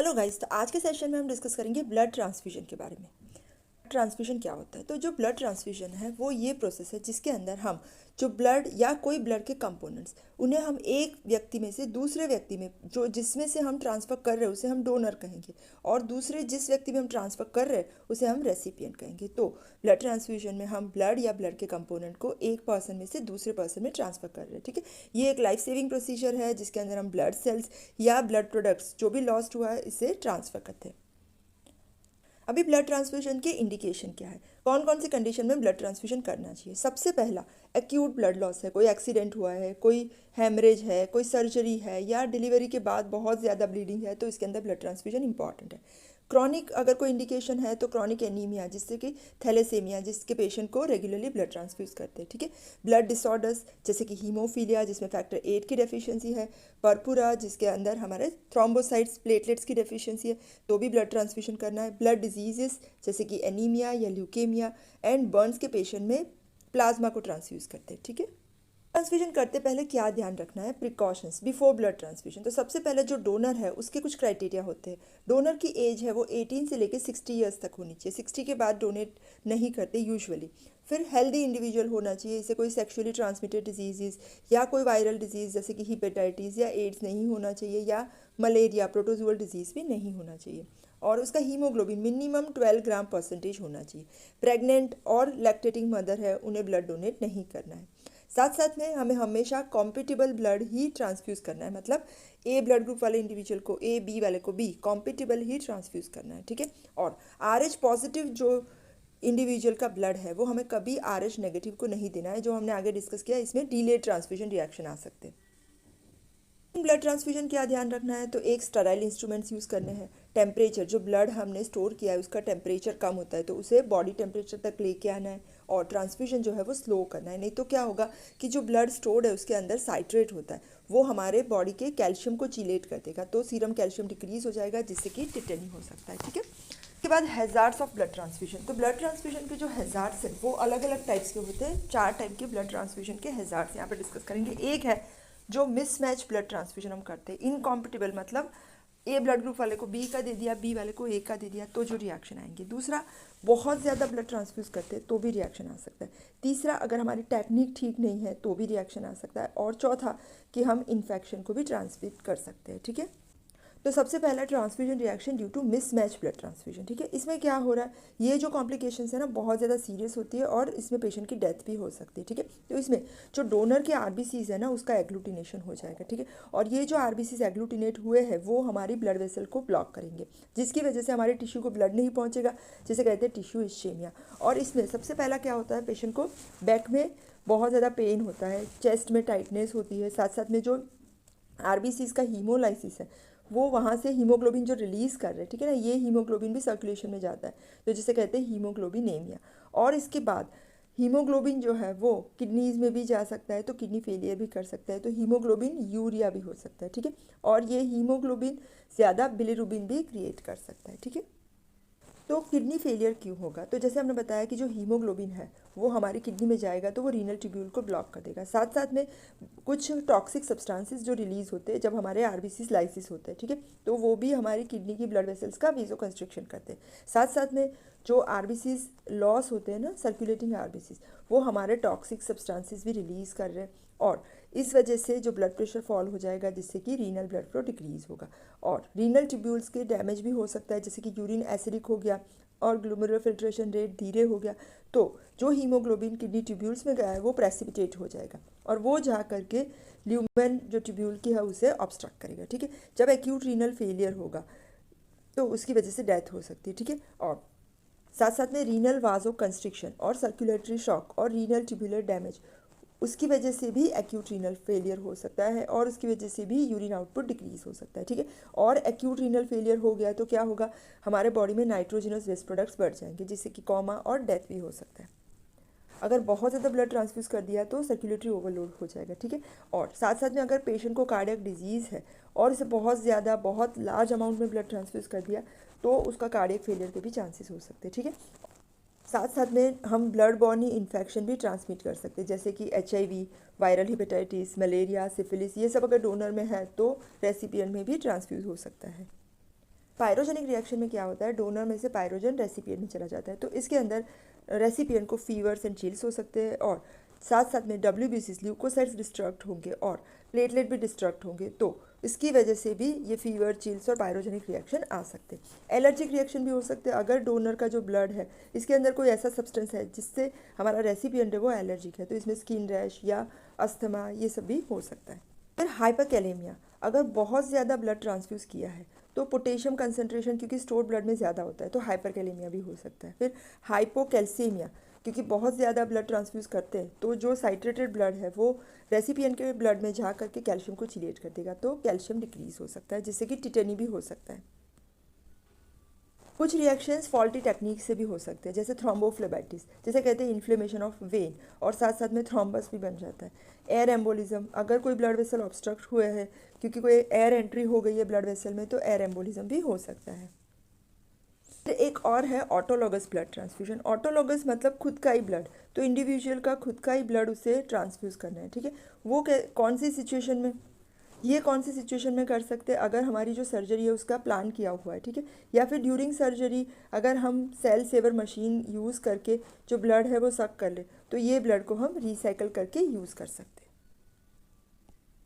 Hello guys, तो आज के सेशन में हम डिस्कस करेंगे ब्लड ट्रांसफ्यूजन के बारे में। ट्रांसफ्यूजन क्या होता है? तो जो ब्लड ट्रांसफ्यूजन है वो ये प्रोसेस है जिसके अंदर हम जो ब्लड या कोई ब्लड के कंपोनेंट्स उन्हें हम एक व्यक्ति में से दूसरे व्यक्ति में जो जिसमें से हम ट्रांसफ़र कर रहे हैं उसे हम डोनर कहेंगे, और दूसरे जिस व्यक्ति में हम ट्रांसफ़र कर रहे हैं उसे हम रेसिपिएंट कहेंगे। तो ब्लड ट्रांसफ्यूजन में हम ब्लड या ब्लड के कंपोनेंट को एक पर्सन में से दूसरे पर्सन में ट्रांसफ़र कर रहे हैं। ठीक है, ये एक लाइफ सेविंग प्रोसीजर है जिसके अंदर हम ब्लड सेल्स या ब्लड प्रोडक्ट्स जो भी लॉस्ट हुआ है इसे ट्रांसफ़र करते हैं। अभी ब्लड ट्रांसफ्यूजन के इंडिकेशन क्या है, कौन कौन सी कंडीशन में ब्लड ट्रांसफ्यूजन करना चाहिए। सबसे पहला, एक्यूट ब्लड लॉस है, कोई एक्सीडेंट हुआ है, कोई हेमरेज है, कोई सर्जरी है, या डिलीवरी के बाद बहुत ज़्यादा ब्लीडिंग है, तो इसके अंदर ब्लड ट्रांसफ्यूजन इंपॉर्टेंट है। क्रॉनिक अगर कोई इंडिकेशन है तो क्रॉनिक एनीमिया, जिससे कि थैलेसेमिया, जिसके पेशेंट को रेगुलरली ब्लड ट्रांसफ्यूज करते हैं। ठीक है, ब्लड डिसऑर्डर्स जैसे कि हीमोफीलिया जिसमें फैक्टर 8 की डेफिशिएंसी है, पर्पुरा जिसके अंदर हमारे थ्रोम्बोसाइट्स प्लेटलेट्स की डेफिशिएंसी है, तो भी ब्लड ट्रांसफ्यूजन करना है। ब्लड डिजीजेस जैसे कि एनीमिया या ल्यूकेमिया एंड बर्न्स के पेशेंट में प्लाज्मा को ट्रांसफ्यूज करते हैं। ठीक है, ट्रांसफ्यूजन करते पहले क्या ध्यान रखना है, प्रिकॉशंस बिफोर ब्लड ट्रांसफ्यूजन। तो सबसे पहले जो डोनर है उसके कुछ क्राइटेरिया होते हैं। डोनर की एज है वो 18 से लेकर 60 ईयर्स तक होनी चाहिए, 60 के बाद डोनेट नहीं करते यूजुअली। फिर हेल्दी इंडिविजुअल होना चाहिए, इसे कोई सेक्सुअली ट्रांसमिटेड डिजीज़ या कोई वायरल डिजीज़ जैसे कि हिपेटाइटिस या एड्स नहीं होना चाहिए, या मलेरिया प्रोटोजुअल डिजीज़ भी नहीं होना चाहिए, और उसका हीमोग्लोबिन मिनिमम 12 ग्राम परसेंटेज होना चाहिए। प्रेग्नेंट और लैक्टेटिंग मदर है उन्हें ब्लड डोनेट नहीं करना है। साथ साथ में हमें हमेशा कॉम्पिटिबल ब्लड ही ट्रांसफ्यूज़ करना है, मतलब ए ब्लड ग्रुप वाले इंडिविजुअल को ए, बी वाले को बी, कॉम्पिटिबल ही ट्रांसफ्यूज़ करना है। ठीक है, और RH पॉजिटिव जो इंडिविजुअल का ब्लड है वो हमें कभी RH नेगेटिव को नहीं देना है, जो हमने आगे डिस्कस किया। इसमें डिलेड ट्रांसफ्यूजन रिएक्शन आ सकते हैं। ब्लड ट्रांसफ्यूजन क्या ध्यान रखना है, तो एक स्टराइल इंस्ट्रूमेंट्स यूज़ करने हैं। टेम्परेचर, जो ब्लड हमने स्टोर किया है उसका टेम्परेचर कम होता है तो उसे बॉडी टेम्परेचर तक लेके आना है, और ट्रांसफ्यूजन जो है वो स्लो करना है। नहीं तो क्या होगा कि जो ब्लड स्टोर्ड है उसके अंदर साइट्रेट होता है, वो हमारे बॉडी के कैल्शियम को चीलेट कर देगा, तो सीरम कैल्शियम डिक्रीज हो जाएगा जिससे कि टिटेनी हो सकता है। ठीक है, उसके बाद हैज़ार्ड्स ऑफ ब्लड ट्रांसफ्यूजन। तो ब्लड ट्रांसफ्यूजन के जो हैज़ार्ड्स हैं वो अलग अलग टाइप्स के होते हैं। 4 टाइप के ब्लड ट्रांसफ्यूजन के हैज़ार्ड्स यहाँ पर डिस्कस करेंगे। एक है जो मिसमैच ब्लड ट्रांसफ्यूजन हम करते हैं, इनकॉम्पिटिबल, मतलब ए ब्लड ग्रुप वाले को बी का दे दिया, बी वाले को ए का दे दिया, तो जो रिएक्शन आएंगे। दूसरा, बहुत ज़्यादा ब्लड ट्रांसफ्यूज करते हैं तो भी रिएक्शन आ सकता है। तीसरा, अगर हमारी टेक्निक ठीक नहीं है तो भी रिएक्शन आ सकता है। और चौथा, कि हम इन्फेक्शन को भी ट्रांसमिट कर सकते हैं। ठीक है, तो सबसे पहला transfusion reaction due to mismatch blood transfusion. ठीक है, इसमें क्या हो रहा है, ये जो कॉम्प्लिकेशंस है ना बहुत ज़्यादा सीरियस होती है और इसमें पेशेंट की डेथ भी हो सकती है। ठीक है, तो इसमें जो डोनर के आरबीसीज है ना उसका एग्लूटिनेशन हो जाएगा। ठीक है, और ये जो आरबीसीज एग्लूटिनेट हुए हैं वो हमारी ब्लड वेसल को ब्लॉक करेंगे, जिसकी वजह से हमारे टिश्यू को ब्लड नहीं पहुँचेगा, जिसे कहते हैं टिश्यू इश्चेमिया। और इसमें सबसे पहला क्या होता है, पेशेंट को बैक में बहुत ज़्यादा पेन होता है, चेस्ट में टाइटनेस होती है, साथ साथ में जो आरबीसीज का हीमोलाइसिस है वो वहाँ से हीमोग्लोबिन जो रिलीज़ कर रहे हैं, ठीक है ना, ये हीमोग्लोबिन भी सर्कुलेशन में जाता है, तो जिसे कहते हैं हीमोग्लोबिनेमिया। और इसके बाद हीमोग्लोबिन जो है वो किडनीज़ में भी जा सकता है, तो किडनी फेलियर भी कर सकता है, तो हीमोग्लोबिन यूरिया भी हो सकता है। ठीक है, और ये हीमोग्लोबिन ज़्यादा बिलिरुबिन भी क्रिएट कर सकता है। ठीक है, तो किडनी फेलियर क्यों होगा, तो जैसे हमने बताया कि जो हीमोग्लोबिन है वो हमारी किडनी में जाएगा तो वो रीनल ट्यूब्यूल को ब्लॉक कर देगा। साथ साथ में कुछ टॉक्सिक सब्सटेंसेस जो रिलीज होते हैं जब हमारे आरबीसी लाइसिस होते हैं, ठीक है, तो वो भी हमारी किडनी की ब्लड वेसल्स का वेजो कंस्ट्रिक्शन करते हैं। साथ साथ में जो आरबीसी लॉस होते हैं ना, सर्कुलेटिंग आरबीसी, वो हमारे टॉक्सिक सब्सटेंसेस भी रिलीज़ कर रहे हैं, और इस वजह से जो ब्लड प्रेशर फॉल हो जाएगा जिससे कि रीनल ब्लड फ्लो डिक्रीज़ होगा, और रीनल ट्यूब्यूल्स के डैमेज भी हो सकता है, जैसे कि यूरिन एसिडिक हो गया और ग्लोमेरुलर फिल्ट्रेशन रेट धीरे हो गया, तो जो हीमोग्लोबिन किडनी ट्यूब्यूल्स में गया है वो प्रेसिपिटेट हो जाएगा और वो जा करके ल्यूमेन जो ट्यूब्यूल की है उसे ऑब्स्ट्रक्ट करेगा। ठीक है, जब एक्यूट रीनल फेलियर होगा तो उसकी वजह से डेथ हो सकती है। ठीक है, और साथ साथ में रीनल वाजो कंस्ट्रिक्शन और सर्कुलेटरी शॉक और रीनल ट्यूबुलर डैमेज, उसकी वजह से भी एक्यूट रीनल फेलियर हो सकता है, और उसकी वजह से भी यूरिन आउटपुट डिक्रीज हो सकता है। ठीक है, और एक्यूट रीनल फेलियर हो गया तो क्या होगा, हमारे बॉडी में नाइट्रोजिनस वेस्ट प्रोडक्ट्स बढ़ जाएंगे जिससे कि कॉमा और डेथ भी हो सकता है। अगर बहुत ज़्यादा ब्लड ट्रांसफ्यूज़ कर दिया तो सर्कुलेटरी ओवरलोड हो जाएगा। ठीक है, और साथ साथ में अगर पेशेंट को कार्डियक डिजीज़ है और इसे बहुत ज़्यादा बहुत लार्ज अमाउंट में ब्लड ट्रांसफ्यूज़ कर दिया तो उसका कार्डियक फेलियर के भी चांसेस हो सकते हैं। ठीक है, साथ साथ में हम ब्लड बॉर्न इन्फेक्शन भी ट्रांसमिट कर सकते हैं, जैसे कि HIV, viral hepatitis, malaria, syphilis, ये सब अगर डोनर में है तो रेसिपिएंट में भी ट्रांसफ्यूज़ हो सकता है। पायरोजेनिक रिएक्शन में क्या होता है, डोनर में से पायरोजन रेसिपिएंट में चला जाता है, तो इसके अंदर रेसिपिएंट को फीवर्स एंड चिल्स हो सकते हैं, और साथ साथ में WBCs ल्यूकोसाइट्स डिस्ट्रक्ट होंगे और प्लेटलेट भी डिस्ट्रक्ट होंगे, तो इसकी वजह से भी ये फीवर, चिल्स और पायरोजेनिक रिएक्शन आ सकते हैं। एलर्जिक रिएक्शन भी हो सकते हैं अगर डोनर का जो ब्लड है इसके अंदर कोई ऐसा सब्सटेंस है जिससे हमारा रेसिपिएंट है वो एलर्जिक है, तो इसमें स्किन रैश या अस्थमा ये सब भी हो सकता है। फिर हाइपरकैलेमिया, अगर बहुत ज़्यादा ब्लड ट्रांसफ्यूज़ किया है तो पोटेशियम कंसनट्रेशन क्योंकि स्टोर ब्लड में ज़्यादा होता है तो हाइपरकैलेमिया भी हो सकता है। फिर हाइपोकैल्सीमिया, क्योंकि बहुत ज़्यादा ब्लड ट्रांसफ्यूज़ करते हैं तो जो साइट्रेटेड ब्लड है वो रेसिपिएंट के ब्लड में जा करके कैल्शियम को चिलेट कर देगा, तो कैल्शियम डिक्रीज हो सकता है जिससे कि टिटेनी भी हो सकता है। कुछ रिएक्शंस फॉल्टी टेक्निक से भी हो सकते हैं, जैसे थ्रोम्बोफ्लेबाइटिस, जैसे कहते हैं इन्फ्लेमेशन ऑफ वेन, और साथ साथ में थ्रोम्बस भी बन जाता है। एयर एम्बोलिज्म, अगर कोई ब्लड वेसल ऑब्स्ट्रक्ट हुए हैं क्योंकि कोई एयर एंट्री हो गई है ब्लड वेसल में, तो एयर एम्बोलिज्म भी हो सकता है। फिर एक और है ऑटोलॉगस ब्लड ट्रांसफ्यूजन। ऑटोलॉगस मतलब खुद का ही ब्लड, तो इंडिविजुअल का खुद का ही ब्लड उसे ट्रांसफ्यूज़ करना है, ठीक है। वो कौन सी सिचुएशन में, ये कौन सी सिचुएशन में कर सकते हैं, अगर हमारी जो सर्जरी है उसका प्लान किया हुआ है, ठीक है, या फिर ड्यूरिंग सर्जरी अगर हम सेल सेवर मशीन यूज़ करके जो ब्लड है वो सक कर ले, तो ये ब्लड को हम रिसाइकल करके यूज़ कर सकते हैं।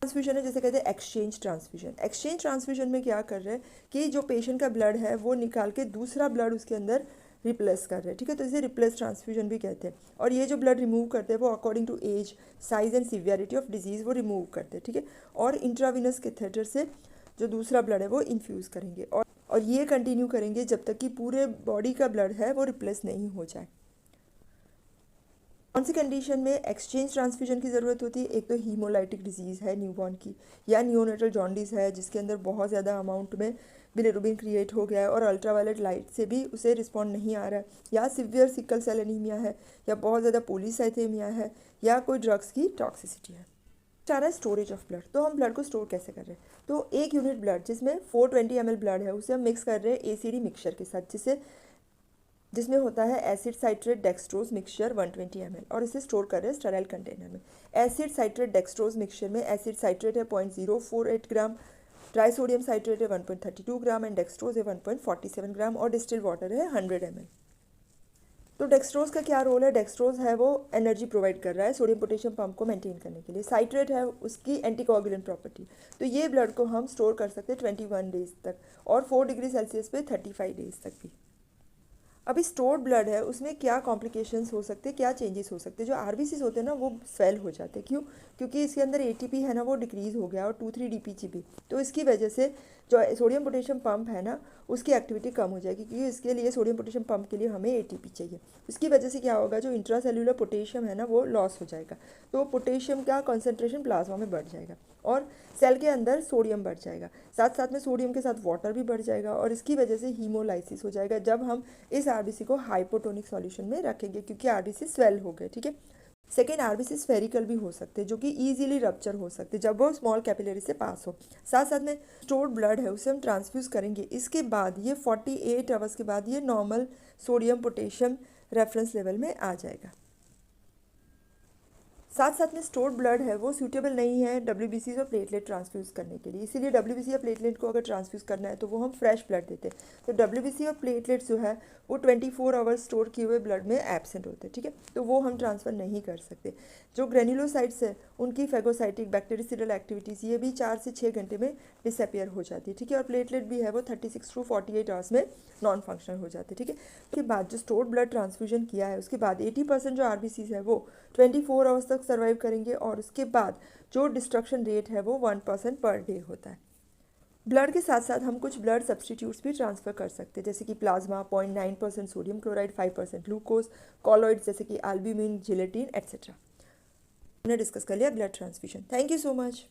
ट्रांसफ्यूजन है जैसे कहते हैं एक्सचेंज ट्रांसफ्यूजन। एक्सचेंज ट्रांसफ्यूजन में क्या कर रहे हैं कि जो पेशेंट का ब्लड है वो निकाल के दूसरा ब्लड उसके अंदर रिप्लेस कर रहे हैं, ठीक है, तो इसे रिप्लेस ट्रांसफ्यूजन भी कहते हैं। और ये जो ब्लड रिमूव करते हैं वो according to age, size and severity of disease वो रिमूव करते हैं, ठीक है, और इंट्राविनस कैथेटर से जो दूसरा ब्लड है वो इन्फ्यूज़ करेंगे, और ये कंटिन्यू करेंगे जब तक कि पूरे बॉडी का ब्लड है वो रिप्लेस नहीं हो जाए। कौन सी कंडीशन में एक्सचेंज ट्रांसफ्यूजन की ज़रूरत होती है, एक तो हीमोलाइटिक डिजीज़ है न्यूबॉर्न की, या नियोनेटल जॉन्डिस है जिसके अंदर बहुत ज़्यादा अमाउंट में बिलिरुबिन क्रिएट हो गया है और अल्ट्रावायलेट लाइट से भी उसे रिस्पॉन्ड नहीं आ रहा है, या सिवियर सिकल सेल एनीमिया है, या बहुत ज़्यादा पोलीसाइथेमिया है, या कोई ड्रग्स की टॉक्सिसिटी है। चाह रहा है स्टोरेज ऑफ ब्लड, तो हम ब्लड को स्टोर कैसे कर रहे हैं, तो 1 यूनिट ब्लड जिसमें 420 ml ब्लड है उसे हम मिक्स कर रहे हैं ACD मिक्सचर के साथ, जिसमें होता है acid citrate dextrose mixture 120 ml, और इसे स्टोर कर रहे हैं स्टेराइल कंटेनर में। एसिड साइट्रेट डेक्सट्रोज मिक्सचर में एसिड साइट्रेट है 0.048 ग्राम, ट्राई सोडियम साइट्रेट है 1.32 ग्राम एंड डेक्सट्रोज है 1.47 ग्राम, और डिस्टिल वाटर है 100 ml। तो डेक्सट्रोज का क्या रोल है, डेक्सट्रोज है वो एनर्जी प्रोवाइड कर रहा है सोडियम पोटेशियम पंप को मेंटेन करने के लिए। साइट्रेट है उसकी एंटीकोगुलेंट प्रॉपर्टी, तो ये ब्लड को हम स्टोर कर सकते हैं 21 डेज तक, और 4 डिग्री सेल्सियस पे 35 डेज तक भी। अभी स्टोर्ड ब्लड है उसमें क्या कॉम्प्लिकेशंस हो सकते हैं, क्या चेंजेस हो सकते हैं, जो आरबीसीज होते हैं ना वो स्वेल हो जाते हैं, क्यों, क्योंकि इसके अंदर एटीपी है ना वो डिक्रीज़ हो गया, और 2,3-DPG भी, तो इसकी वजह से जो सोडियम पोटेशियम पंप है ना उसकी एक्टिविटी कम हो जाएगी, क्योंकि इसके लिए सोडियम पोटेशियम पंप के लिए हमें एटीपी चाहिए। इसकी वजह से क्या होगा, जो इंट्रासेल्यूलर पोटेशियम है ना वो लॉस हो जाएगा, तो पोटेशियम का कॉन्सेंट्रेशन प्लाज्मा में बढ़ जाएगा, और सेल के अंदर सोडियम बढ़ जाएगा, साथ साथ में सोडियम के साथ वाटर भी बढ़ जाएगा, और इसकी वजह से हीमोलाइसिस हो जाएगा जब हम इस आरबीसी को हाइपोटोनिक सॉल्यूशन में रखेंगे, क्योंकि आरबीसी स्वेल हो गए, ठीक है। सेकेंड, आरबीसी स्फेरिकल भी हो सकते हैं जो कि ईजिली रप्चर हो सकते हैं जब वो स्मॉल कैपिलरी से पास हो। साथ साथ में स्टोर्ड ब्लड है उसे हम ट्रांसफ्यूज़ करेंगे, इसके बाद ये 48 आवर्स के बाद ये normal sodium potassium reference level में आ जाएगा। साथ साथ में स्टोर्ड ब्लड है वो सूटेबल नहीं है WBC और प्लेटलेट ट्रांसफ्यूज़ करने के लिए, इसीलिए WBC या प्लेटलेट को अगर ट्रांसफ्यूज़ करना है तो वो हम फ्रेश ब्लड देते हैं। तो WBC और प्लेटलेट्स जो है वो 24 आवर्स स्टोर किए हुए ब्लड में एब्सेंट होते हैं, ठीक है, तो वो हम ट्रांसफ़र नहीं कर सकते। जो ग्रेन्युलोसाइट्स है उनकी फैगोसाइटिक बैक्टीरियसिडल एक्टिविटीज़ ये भी 4 से 6 घंटे में डिसअपियर हो जाती है, ठीक है, और प्लेटलेट भी है वो 36 to 48 आवर्स में नॉन फंक्शनल हो जाते हैं, ठीक है। उसके बाद जो स्टोर्ड ब्लड ट्रांसफ्यूजन किया है उसके बाद 80% जो आरबीसीज है वो 24 आवर्स तक सर्वाइव करेंगे, और उसके बाद जो डिस्ट्रक्शन रेट है वो 1% पर डे होता है। ब्लड के साथ साथ हम कुछ ब्लड सब्सटीट्यूट्स भी ट्रांसफ़र कर सकते हैं, जैसे कि plasma 0.9% sodium chloride, 5% glucose, colloids जैसे कि एल्ब्यूमिन, जिलेटिन एट्सेट्रा। हमने डिस्कस कर लिया blood transfusion. Thank you so much.